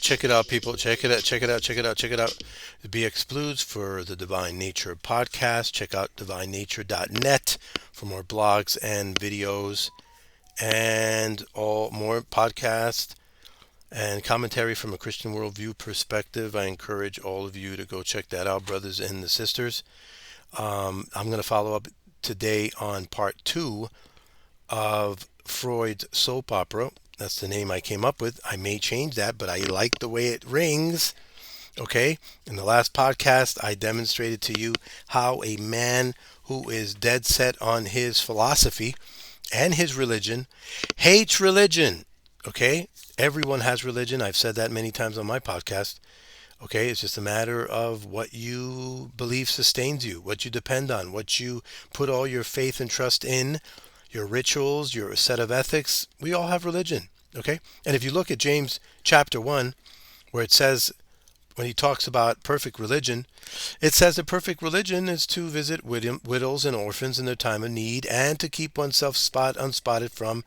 check it out, people. Check it out. Check it out. Check it out. Check it out. The BX Blues for the Divine Nature podcast. Check out divinenature.net for more blogs and videos and all more podcasts and commentary from a Christian worldview perspective. I encourage all of you to go check that out, brothers and the sisters. I'm going to follow up today on part 2 of Freud's soap opera. That's the name I came up with. I may change that, but I like the way it rings. Okay? In the last podcast, I demonstrated to you how a man who is dead set on his philosophy and his religion hates religion. Okay? Everyone has religion. I've said that many times on my podcast. Okay? It's just a matter of what you believe sustains you, what you depend on, what you put all your faith and trust in, your rituals, your set of ethics. We all have religion, okay? And if you look at James chapter 1, where it says, when he talks about perfect religion, it says that perfect religion is to visit widows and orphans in their time of need and to keep oneself unspotted from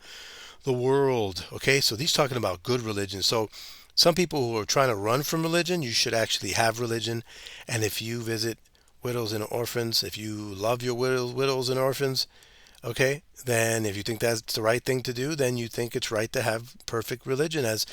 the world, okay? So he's talking about good religion. So some people who are trying to run from religion, you should actually have religion. And if you visit widows and orphans, if you love your widows and orphans, okay, then if you think that's the right thing to do, then you think it's right to have perfect religion, as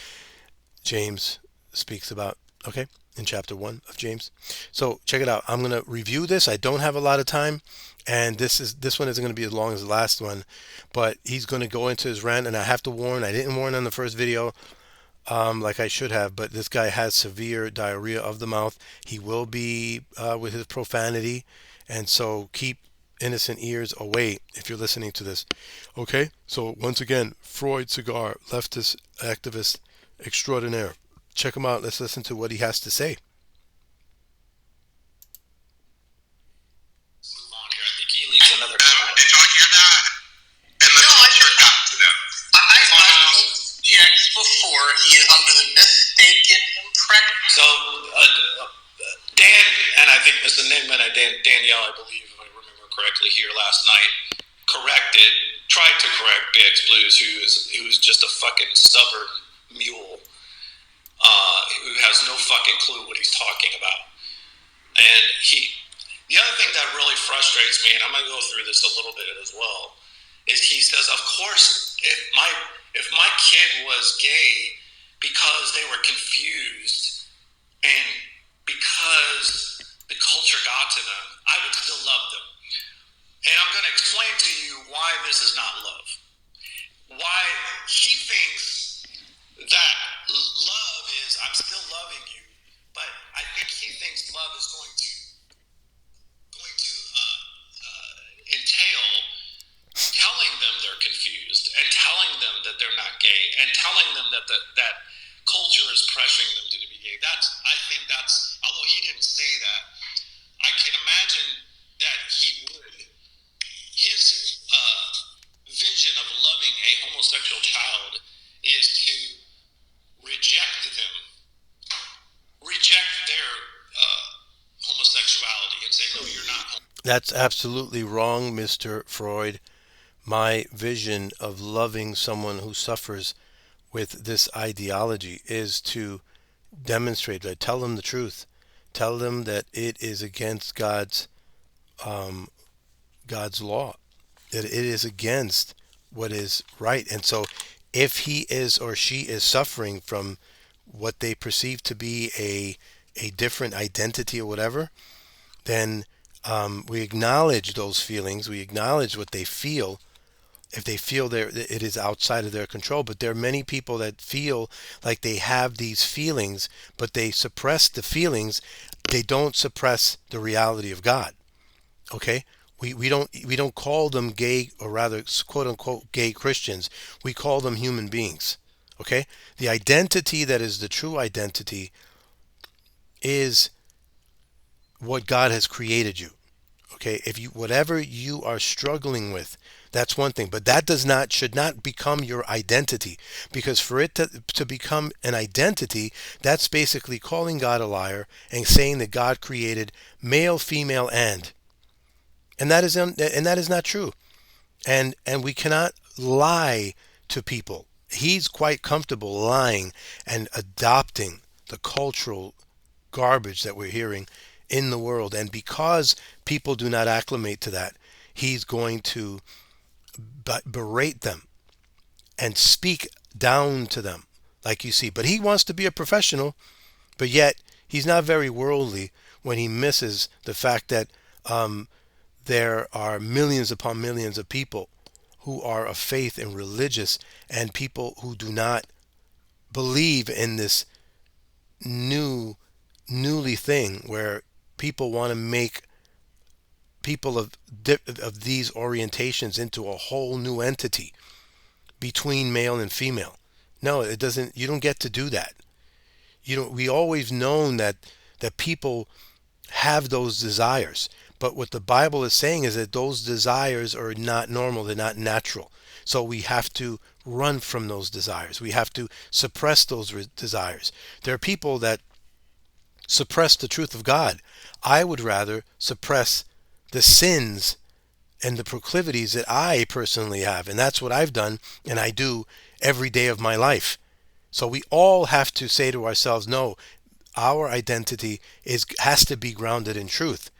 James speaks about, okay, in chapter 1 of James. So check it out. I'm going to review this. I don't have a lot of time, and this one isn't going to be as long as the last one, but he's going to go into his rant, and I have to warn, I didn't warn on the first video like I should have, but this guy has severe diarrhea of the mouth. He will be with his profanity, and so keep innocent ears away if you're listening to this. Okay? So once again, Freud, Cigar, leftist activist extraordinaire. Check him out. Let's listen to what he has to say. Move on here. I think he leaves another comment. Did y'all hear that? And the culture got to them. I told DX before, he is under the mistaken impression. So, Dan, and I think Mr. Nigman and Danielle, I believe, if I remember correctly, here last night, tried to correct BX Blues, who is just a fucking stubborn mule, who has no fucking clue what he's talking about. And the other thing that really frustrates me, and I'm going to go through this a little bit as well, is he says, of course, if my kid was gay because they were confused and because the culture got to them, I would still love them. And I'm going to explain to you why this is not love. Why he thinks that love is, I'm still loving you, but I think he thinks love is going to entail telling them they're confused and telling them that they're not gay and telling them that that culture is pressuring them to be gay. I think that's, although he didn't say that, I can imagine that he would. His vision of loving a homosexual child is to reject their homosexuality and say, no, you're not. That's absolutely wrong, Mr. Freud. My vision of loving someone who suffers with this ideology is to demonstrate, like, tell them the truth. Tell them that it is against God's law, that it is against what is right. And so if he is or she is suffering from what they perceive to be a different identity or whatever, then we acknowledge those feelings. We acknowledge what they feel. If they feel it is outside of their control. But there are many people that feel like they have these feelings, but they suppress the feelings. They don't suppress the reality of God. Okay? We don't call them gay, or rather, quote unquote, gay Christians. We call them human beings. Okay? The identity that is the true identity is what God has created you. Okay? If you, whatever you are struggling with, that's one thing, but that should not become your identity, because for it to become an identity, that's basically calling God a liar and saying that God created male, female, and that is not true, and we cannot lie to people. He's quite comfortable lying and adopting the cultural garbage that we're hearing in the world. And because people do not acclimate to that, he's going to berate them and speak down to them, like you see. But he wants to be a professional, but yet he's not very worldly when he misses the fact that there are millions upon millions of people who are of faith and religious, and people who do not believe in this newly thing where people want to make people of these orientations into a whole new entity between male and female. No, it doesn't. You don't get to do that. We always known that people have those desires, but what the Bible is saying is that those desires are not normal. They're not natural. So we have to run from those desires. We have to suppress those desires. There are people that suppress the truth of God. I would rather suppress the sins and the proclivities that I personally have. And that's what I've done and I do every day of my life. So we all have to say to ourselves, no, our identity has to be grounded in truth.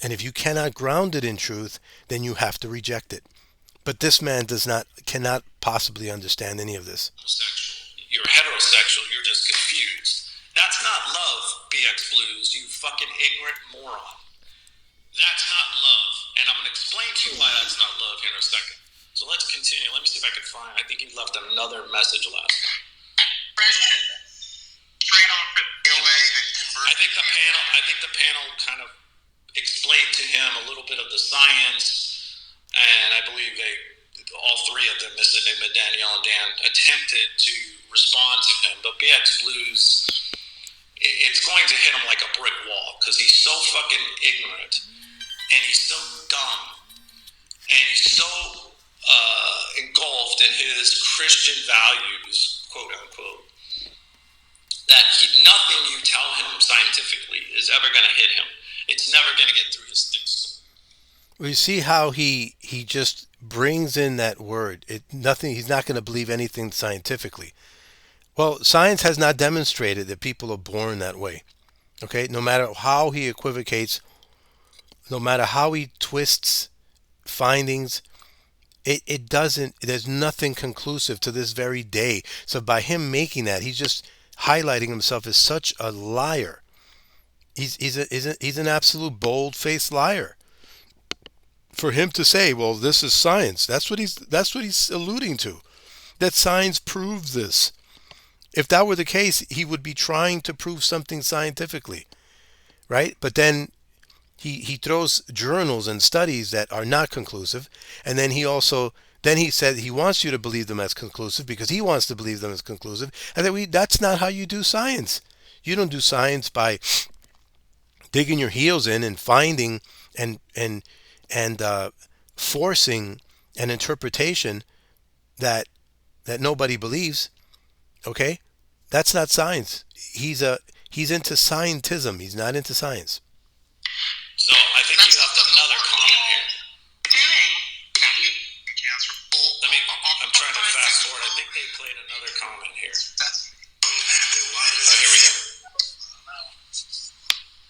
And if you cannot ground it in truth, then you have to reject it. But this man cannot possibly understand any of this. You're heterosexual, you're just confused. That's not love, BX Blues, you fucking ignorant moron. That's not love. And I'm going to explain to you why that's not love here in a second. So let's continue. Let me see if I can find, I think he left another message last time. Straight off at the way that converts. I think the panel kind of explained to him a little bit of the science, and I believe all three of them, Miss Enigma, Danielle, and Dan, attempted to respond to him. But BX Blues, it's going to hit him like a brick wall because he's so fucking ignorant, and he's so dumb, and he's so engulfed in his Christian values, quote unquote, that nothing you tell him scientifically is ever going to hit him. It's never going to get through his thick skull. Well, you see how he just brings in that word. He's not going to believe anything scientifically. Well, science has not demonstrated that people are born that way. Okay? No matter how he equivocates, no matter how he twists findings, it doesn't, there's nothing conclusive to this very day. So by him making that, he's just highlighting himself as such a liar. He's an absolute bold-faced liar. For him to say, well, this is science, that's what he's alluding to. That science proves this. If that were the case, he would be trying to prove something scientifically, right? But then he throws journals and studies that are not conclusive, and then he said he wants you to believe them as conclusive because he wants to believe them as conclusive, and that's not how you do science. You don't do science by digging your heels in and finding and forcing an interpretation that nobody believes. Okay, that's not science. He's into scientism. He's not into science. So I think you have another comment here. I'm trying to fast forward. I think they played another comment here. Oh, here we go.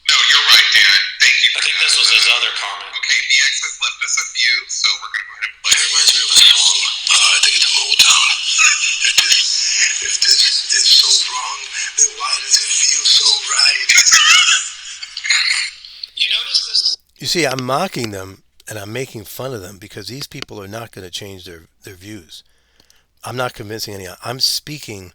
No, you're right, Dan. Thank you. I think this was his other comment. Okay, BX has left us a few, so we're going to go ahead and play. It reminds me of a song. I think it's a Motown. If this is so wrong, then why does it feel so right? You notice this? You see, I'm mocking them and I'm making fun of them because these people are not going to change their views. I'm not convincing any. I'm speaking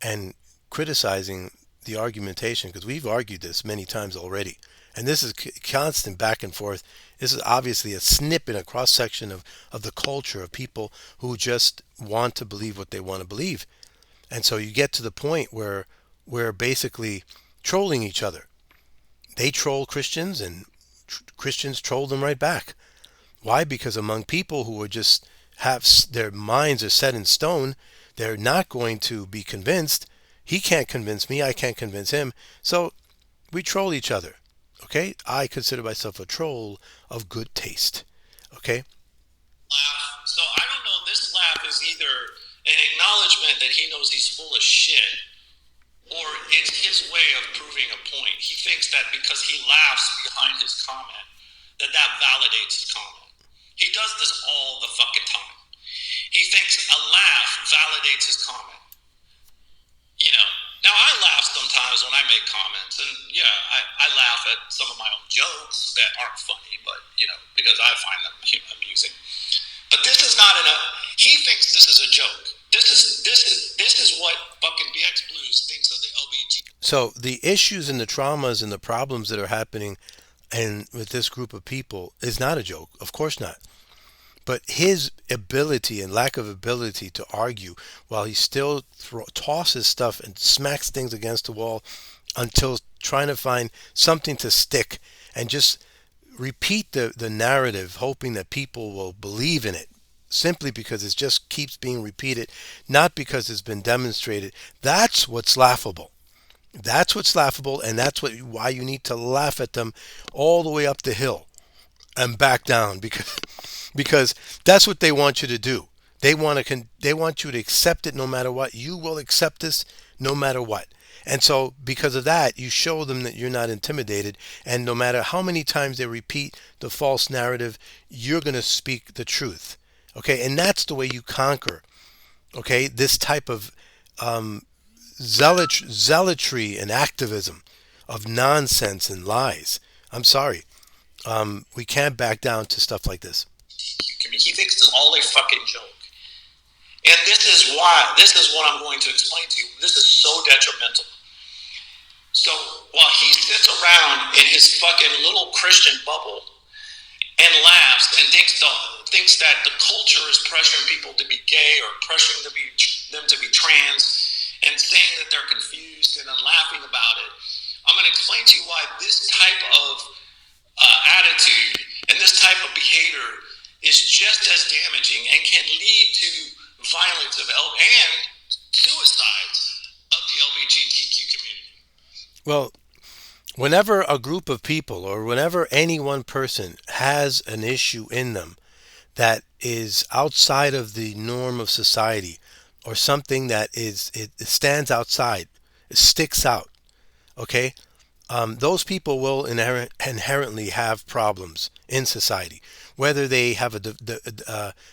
and criticizing the argumentation because we've argued this many times already. And this is constant back and forth. This is obviously a snippet, a cross-section of the culture of people who just want to believe what they want to believe. And so you get to the point where we're basically trolling each other. They troll Christians and Christians troll them right back. Why? Because among people who are just have their minds are set in stone, they're not going to be convinced. He can't convince me. I can't convince him. So we troll each other. Okay? I consider myself a troll of good taste. Okay? So I don't know. This laugh is either an acknowledgement that he knows he's full of shit, or it's him proving a point. He thinks that because he laughs behind his comment, that validates his comment. He does this all the fucking time. He thinks a laugh validates his comment. You know, now I laugh sometimes when I make comments, and yeah, I laugh at some of my own jokes that aren't funny, but you know, because I find them amusing. But this is not enough. He thinks this is a joke. This is what fucking BX Blues thinks of the LBG. So the issues and the traumas and the problems that are happening and with this group of people is not a joke. Of course not. But his ability and lack of ability to argue while he still tosses stuff and smacks things against the wall until trying to find something to stick and just repeat the narrative, hoping that people will believe in it, simply because it just keeps being repeated, not because it's been demonstrated. That's what's laughable. That's what's laughable, and that's why you need to laugh at them all the way up the hill and back down, because that's what they want you to do. They want you to accept it no matter what. You will accept this no matter what. And so because of that, you show them that you're not intimidated, and no matter how many times they repeat the false narrative, you're going to speak the truth. Okay? And that's the way you conquer, okay, this type of zealotry and activism of nonsense and lies. I'm sorry. We can't back down to stuff like this. He thinks it's all a fucking joke. And this is what I'm going to explain to you. This is so detrimental. So while he sits around in his fucking little Christian bubble and laughs and thinks that the culture is pressuring people to be gay or pressuring them to be trans and saying that they're confused and then laughing about it, I'm going to explain to you why this type of attitude and this type of behavior is just as damaging and can lead to violence and suicides of the LGBTQ community. Well, whenever a group of people or whenever any one person has an issue in them that is outside of the norm of society, or something that it stands outside, it sticks out, okay, those people will inherently have problems in society, whether they have a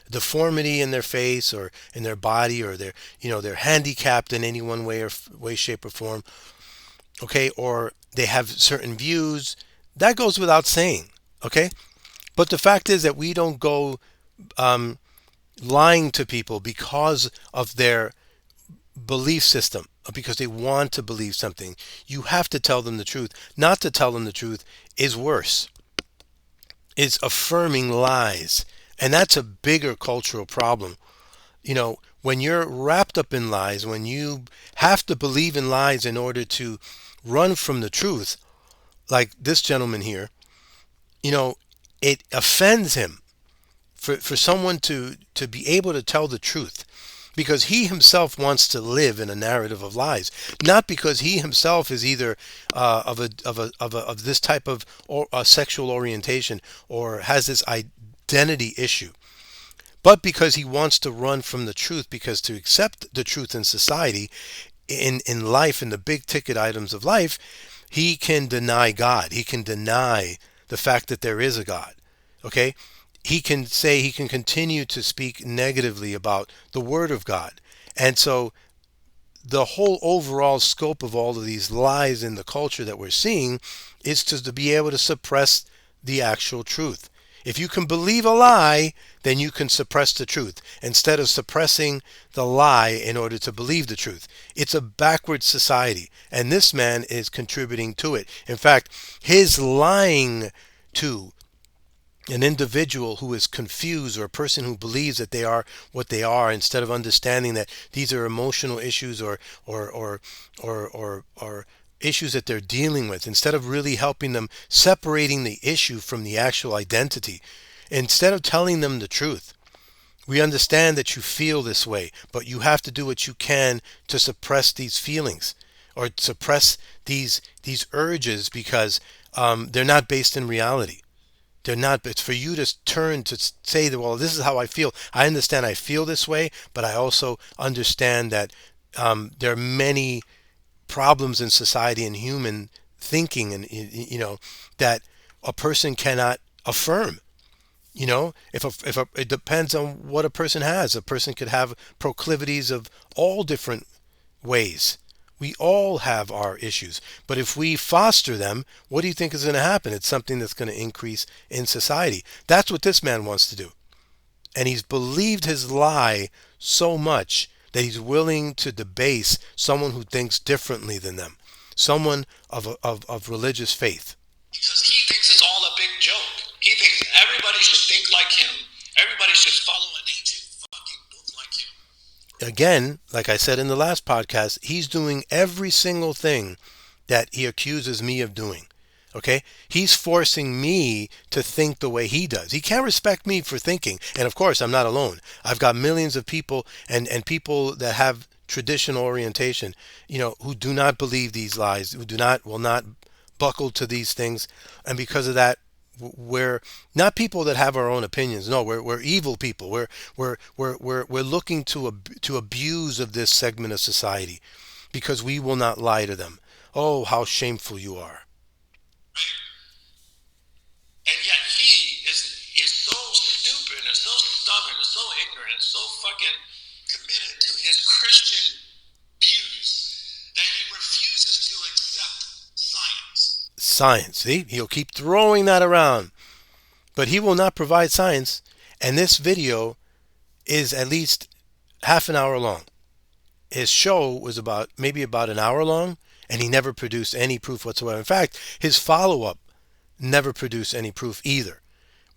deformity in their face or in their body, or they're handicapped in any one way, shape, or form, okay, or they have certain views. That goes without saying, okay. But the fact is that we don't go lying to people because of their belief system, because they want to believe something. You have to tell them the truth. Not to tell them the truth is worse. It's affirming lies. And that's a bigger cultural problem. You know, when you're wrapped up in lies, when you have to believe in lies in order to run from the truth, like this gentleman here, you know, it offends him for someone to be able to tell the truth, because he himself wants to live in a narrative of lies, not because he himself is either of this type of sexual orientation or has this identity issue, but because he wants to run from the truth. Because to accept the truth in society, in life, in the big ticket items of life, he can deny God. He can deny the fact that there is a God. Okay? He can continue to speak negatively about the Word of God. And so the whole overall scope of all of these lies in the culture that we're seeing is to be able to suppress the actual truth. If you can believe a lie, then you can suppress the truth, instead of suppressing the lie in order to believe the truth. It's a backward society, and this man is contributing to it. In fact, his lying to an individual who is confused, or a person who believes that they are what they are, instead of understanding that these are emotional issues or issues that they're dealing with, instead of really helping them, separating the issue from the actual identity, instead of telling them the truth. We understand that you feel this way, but you have to do what you can to suppress these feelings, or suppress these urges, because they're not based in reality. They're not. It's for you to turn to say that, well, this is how I feel. I understand I feel this way, but I also understand that there are many problems in society and human thinking, and that a person cannot affirm. If it depends on what a person has. A person could have proclivities of all different ways. We all have our issues, but if we foster them, what do you think is going to happen? It's something that's going to increase in society. That's what this man wants to do. And he's believed his lie so much that he's willing to debase someone who thinks differently than them, someone of religious faith. Because he thinks it's all a big joke. He thinks everybody should think like him. Everybody should follow an ancient fucking book like him. Again, like I said in the last podcast, he's doing every single thing that he accuses me of doing. Okay? He's forcing me to think the way he does. He can't respect me for thinking. And of course, I'm not alone. I've got millions of people and people that have traditional orientation, who do not believe these lies, who will not buckle to these things. And because of that, we're not people that have our own opinions. No, we're evil people. We're looking to abuse of this segment of society because we will not lie to them. Oh, how shameful you are. And yet he is so stupid and so stubborn and so ignorant and so fucking committed to his Christian views that he refuses to accept science. Science, see? He'll keep throwing that around. But he will not provide science. And this video is at least half an hour long. His show was maybe about an hour long, and he never produced any proof whatsoever. In fact, his follow-up never produced any proof either.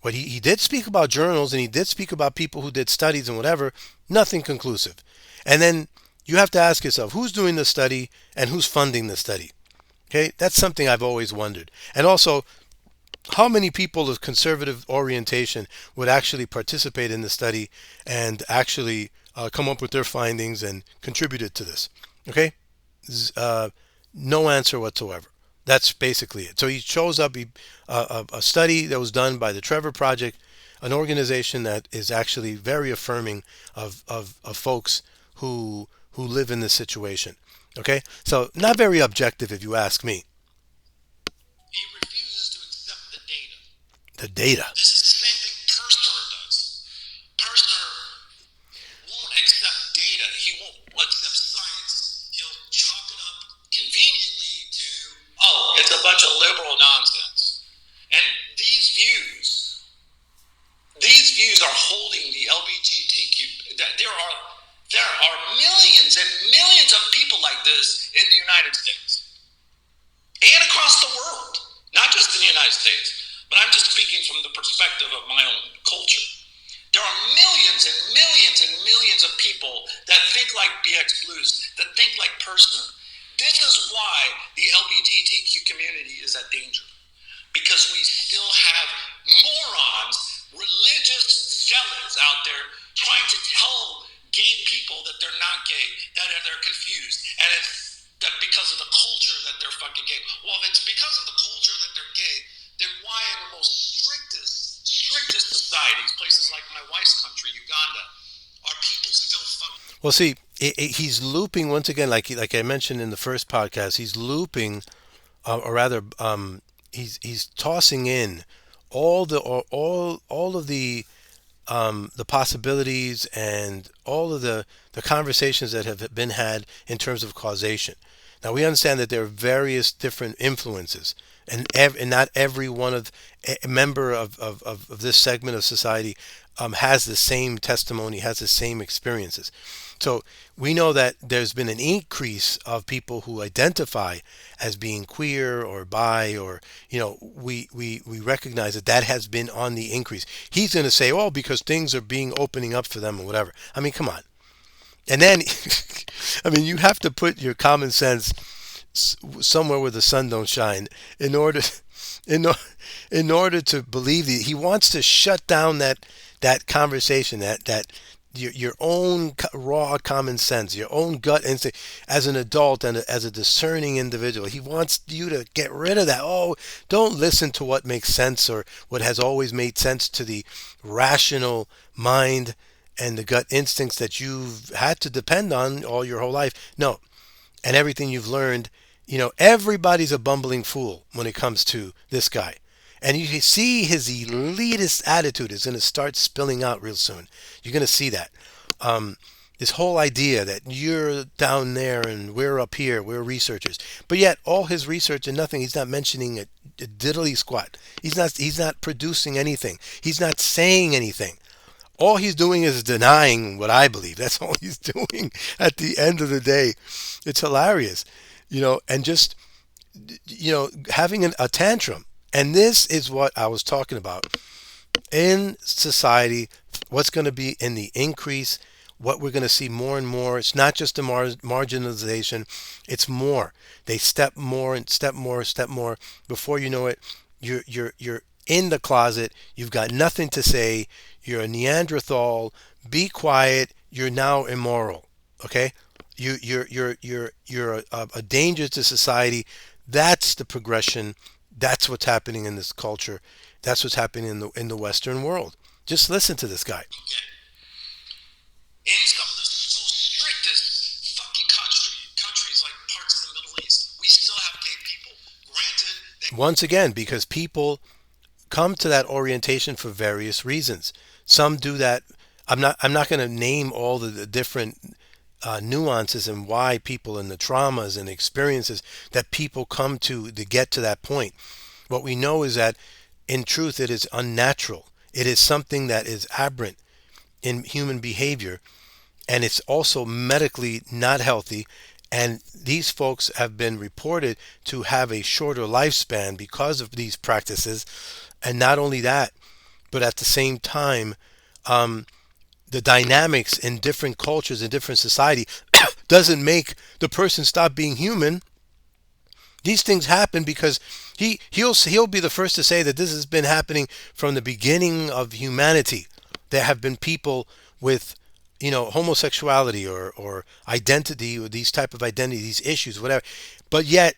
What he did speak about journals, and he did speak about people who did studies and whatever, nothing conclusive. And then you have to ask yourself, who's doing the study and who's funding the study? Okay, that's something I've always wondered. And also, how many people of conservative orientation would actually participate in the study and actually come up with their findings and contributed to this? Okay, no answer whatsoever. That's basically it. So he shows up a study that was done by the Trevor Project, an organization that is actually very affirming of folks who live in this situation. Okay, so not very objective if you ask me. He refuses to accept the data. The data. This is the same thing Persner does. Persner won't accept data. He won't accept science. He'll chalk it up conveniently to, it's a bunch of liberal nonsense. And these views are holding the LGBTQ. There are millions and millions of people like this in the United States and across the world, not just in the United States, but I'm just speaking from the perspective of my own culture. There are millions and millions and millions of people that think like BX Blues, that think like Persner. This is why the LGBTQ community is at danger, because we still have morons, religious zealots out there trying to tell gay people that they're not gay, that they're confused, and it's that because of the culture that they're fucking gay. Well, if it's because of the culture that they're gay, then why in the most strictest societies, places like my wife's country, Uganda, are people still fucking... Well, see, he's looping once again, like I mentioned in the first podcast. He's looping, or rather, he's tossing in all of the possibilities and all of the conversations that have been had in terms of causation. Now, we understand that there are various different influences, and not every one of a member of this segment of society has the same testimony, has the same experiences. So we know that there's been an increase of people who identify as being queer or bi, or we recognize that has been on the increase. He's going to say, oh, because things are opening up for them or whatever. I mean, come on. And then, I mean, you have to put your common sense somewhere where the sun don't shine in order to believe that he wants to shut down that conversation, that your own raw common sense, your own gut instinct as an adult and as a discerning individual. He wants you to get rid of that. Oh, don't listen to what makes sense or what has always made sense to the rational mind and the gut instincts that you've had to depend on all your whole life. No, and everything you've learned, everybody's a bumbling fool when it comes to this guy. And you see his elitist attitude is going to start spilling out real soon. You're going to see that. This whole idea that you're down there and we're up here, we're researchers. But yet all his research and nothing, he's not mentioning a diddly squat. He's not producing anything. He's not saying anything. All he's doing is denying what I believe. That's all he's doing at the end of the day. It's hilarious, and just, having a tantrum. And this is what I was talking about. In society, what's going to be in the increase, what we're going to see more and more. It's not just the marginalization, it's more. They step more and step more, step more. Before you know it, you're in the closet. You've got nothing to say. You're a Neanderthal. Be quiet. You're now immoral. Okay, you're a danger to society. That's the progression. That's what's happening in this culture. That's what's happening in the Western world. Just listen to this guy. In some of the most strictest fucking countries like parts of the Middle East, we still have gay people. Granted, Once again, because people come to that orientation for various reasons. Some do that. I'm not going to name all the different nuances and why people and the traumas and experiences that people come to get to that point. What we know is that in truth it is unnatural. It is something that is aberrant in human behavior, and it's also medically not healthy. And these folks have been reported to have a shorter lifespan because of these practices. And not only that, but at the same time, the dynamics in different cultures and different society doesn't make the person stop being human. These things happen because he'll be the first to say that this has been happening from the beginning of humanity. There have been people with homosexuality or identity, or these type of identity, these issues, whatever. But yet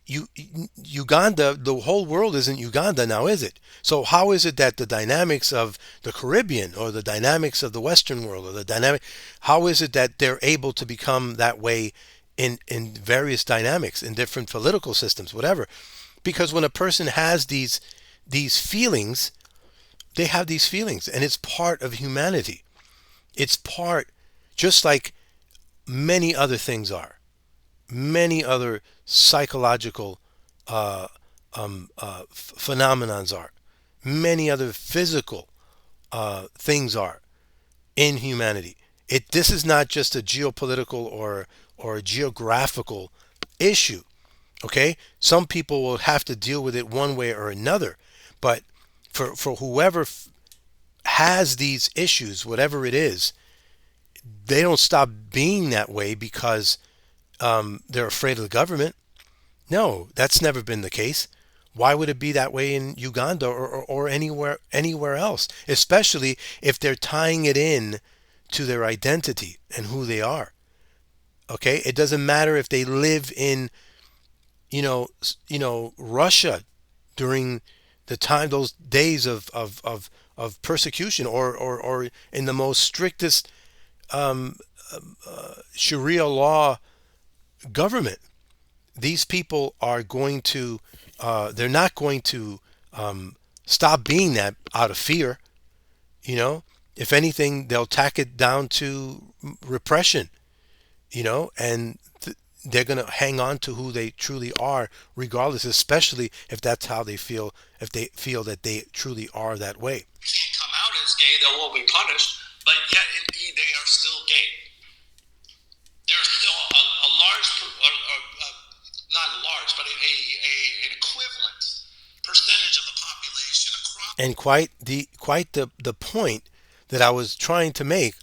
Uganda, the whole world isn't Uganda now, is it? So how is it that the dynamics of the Caribbean or the dynamics of the Western world or how is it that they're able to become that way in various dynamics, in different political systems, whatever? Because when a person has these feelings, they have these feelings, and it's part of humanity. It's part, just like many other things are. Many other psychological phenomenons are. Many other physical things are in humanity. This is not just a geopolitical or a geographical issue. Okay? Some people will have to deal with it one way or another. But for whoever has these issues, whatever it is, they don't stop being that way because they're afraid of the government. No, that's never been the case. Why would it be that way in Uganda or anywhere else? Especially if they're tying it in to their identity and who they are. Okay, it doesn't matter if they live in, Russia during the time, those days of persecution, or in the most strictest Sharia law government. These people are going to, they're not going to stop being that out of fear. If anything, they'll tack it down to repression, and they're going to hang on to who they truly are, regardless, especially if that's how they feel, if they feel that they truly are that way. can't come out as gay, they will be punished, but yet indeed they are still gay. There's still a large, not large, but an equivalent percentage of the population across. And quite the point that I was trying to make,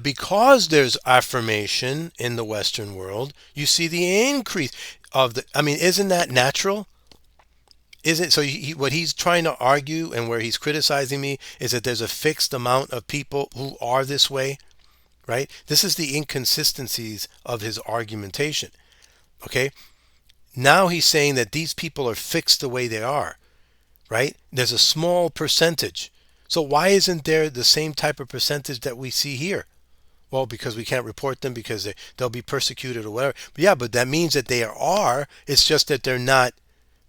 because there's affirmation in the Western world, you see the increase of isn't that natural? Isn't so? What he's trying to argue and where he's criticizing me is that there's a fixed amount of people who are this way, right? This is the inconsistencies of his argumentation. Okay, now he's saying that these people are fixed the way they are, right? There's a small percentage. So why isn't there the same type of percentage that we see here? Well, because we can't report them because they'll be persecuted or whatever. But yeah, but that means that they are. It's just that they're not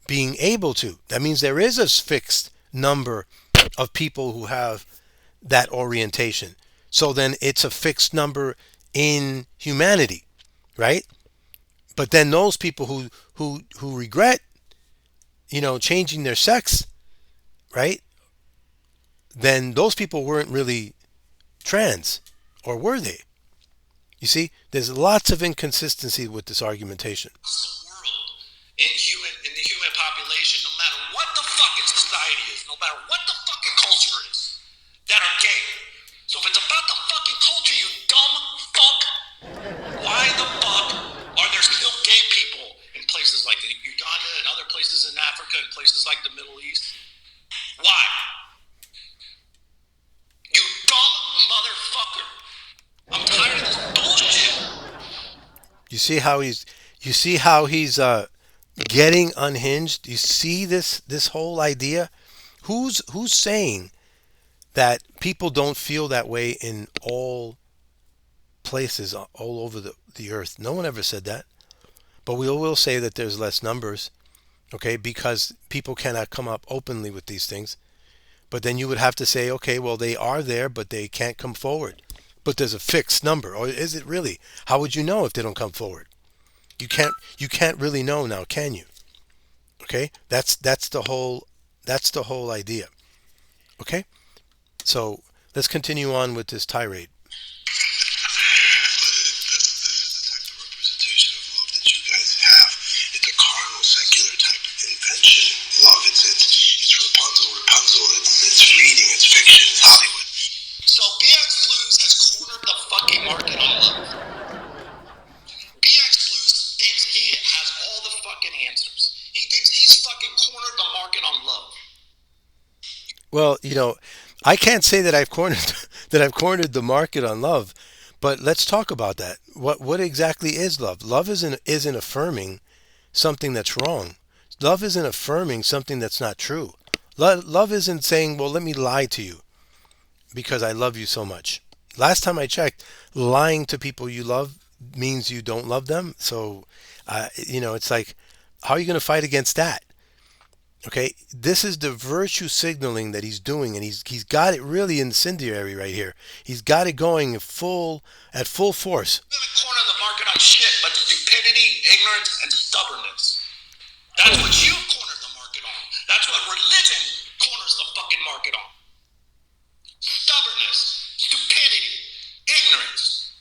being able to. That means there is a fixed number of people who have that orientation. So then it's a fixed number in humanity, right? But then those people who regret, changing their sex, right? Then those people weren't really trans, or were they? You see, there's lots of inconsistency with this argumentation. The world in the human population, no matter what the fucking society is, no matter what the fucking culture is, that are gay. So if it's about the fucking culture, you dumb fuck, why the fuck are there still gay people in places like Uganda and other places in Africa and places like the Middle East? Why? You dumb motherfucker. I'm tired of this bullshit. You see how he's getting unhinged? You see this whole idea? Who's saying that people don't feel that way in all places all over the earth? No one ever said that. But we will say that there's less numbers, okay, because people cannot come up openly with these things. But then you would have to say, okay, well, they are there, but they can't come forward. But there's a fixed number. Or is it really? How would you know if they don't come forward? You can't really know now, can you? Okay? That's the whole idea. Okay? So let's continue on with this tirade. Well, I can't say that I've cornered the market on love, but let's talk about that. What exactly is love? Love isn't affirming something that's wrong. Love isn't affirming something that's not true. Love isn't saying, well, let me lie to you because I love you so much. Last time I checked, lying to people you love means you don't love them. So, it's like, how are you going to fight against that? Okay, this is the virtue signaling that he's doing, and he's got it really incendiary right here. He's got it going at full force. We're going to corner the market on shit, but stupidity, ignorance, and stubbornness. That's what you cornered the market on. That's what religion corners the fucking market on. Stubbornness, stupidity, ignorance,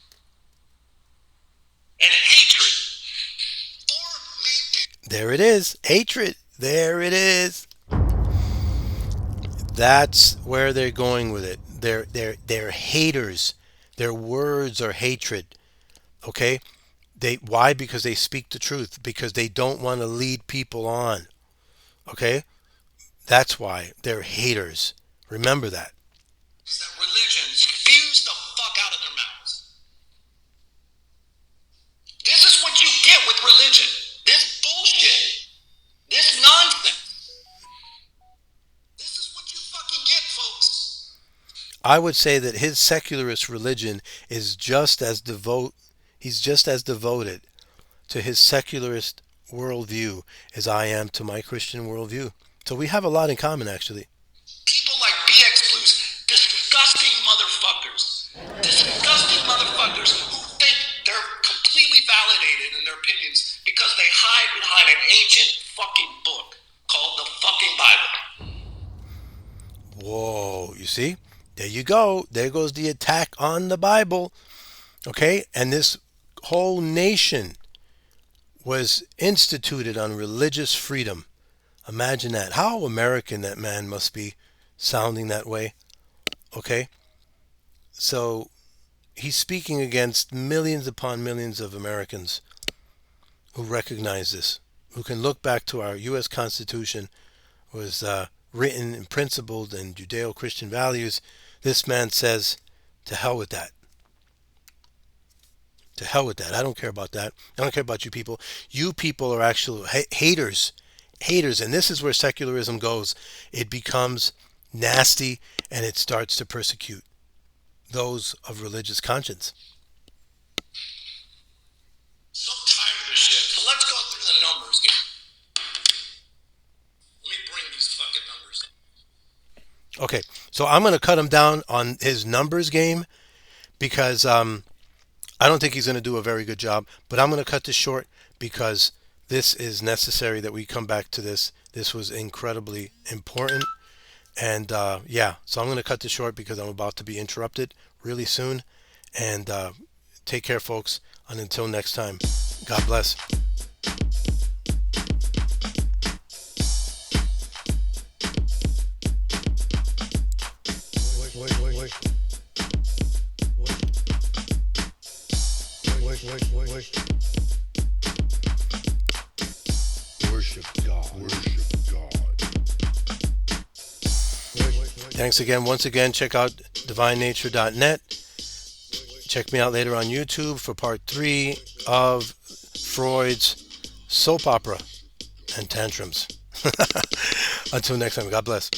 and hatred. Four main things. There it is, hatred. There it is. That's where they're going with it. They're haters. Their words are hatred. Okay? Why? Because they speak the truth. Because they don't want to lead people on. Okay? That's why they're haters. Remember that. That religion spews the fuck out of their mouths. This is what you get with religion. This bullshit. This nonsense. This is what you fucking get, folks. I would say that his secularist religion is just as devoted to his secularist worldview as I am to my Christian worldview. So we have a lot in common, actually. People like BX Blues, disgusting motherfuckers who think they're completely validated in their opinions because they hide behind an ancient fucking book called the fucking Bible. Whoa, you see? There you go. There goes the attack on the Bible. Okay? And this whole nation was instituted on religious freedom. Imagine that. How American that man must be, sounding that way. Okay? So he's speaking against millions upon millions of Americans who recognize this, who can look back to our U.S. Constitution, was written and principled in Judeo-Christian values. This man says, to hell with that. To hell with that. I don't care about that. I don't care about you people. You people are actual haters. Haters. And this is where secularism goes. It becomes nasty and it starts to persecute those of religious conscience. So tired of this shit. So let's go through the numbers here. Let me bring these fucking numbers up. Okay, so I'm going to cut him down on his numbers game because I don't think he's going to do a very good job. But I'm going to cut this short because this is necessary that we come back to this. This was incredibly important. And yeah, so I'm going to cut this short because I'm about to be interrupted really soon. And take care, folks. And until next time, God bless. Worship God. Worship God. Thanks again. Once again, check out divinenature.net. Check me out later on YouTube for part 3 of Freud's soap opera and tantrums. Until next time, God bless.